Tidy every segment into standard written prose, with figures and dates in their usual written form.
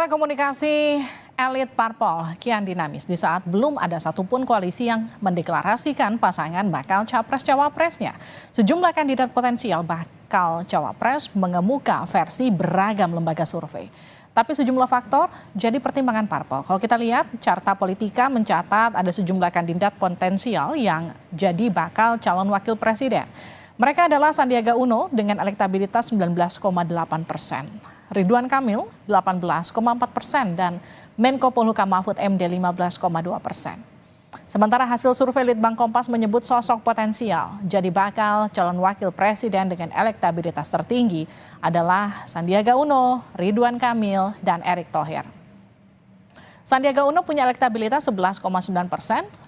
Komunikasi elit parpol kian dinamis di saat belum ada satupun koalisi yang mendeklarasikan pasangan bakal capres-cawapresnya. Sejumlah kandidat potensial bakal cawapres mengemuka versi beragam lembaga survei. Tapi sejumlah faktor jadi pertimbangan parpol. Kalau kita lihat, Carta Politika mencatat ada sejumlah kandidat potensial yang jadi bakal calon wakil presiden. Mereka adalah Sandiaga Uno dengan elektabilitas 19,8%. Ridwan Kamil 18,4% dan Menko Polhukam Mahfud MD 15,2%. Sementara hasil survei Litbang Kompas menyebut sosok potensial jadi bakal calon wakil presiden dengan elektabilitas tertinggi adalah Sandiaga Uno, Ridwan Kamil, dan Erick Thohir. Sandiaga Uno punya elektabilitas 11,9%,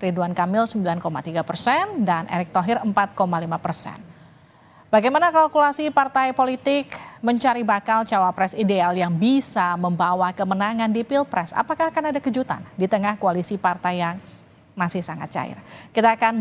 Ridwan Kamil 9,3%, dan Erick Thohir 4,5%. Bagaimana kalkulasi partai politik mencari bakal cawapres ideal yang bisa membawa kemenangan di Pilpres? Apakah akan ada kejutan di tengah koalisi partai yang masih sangat cair? Kita akan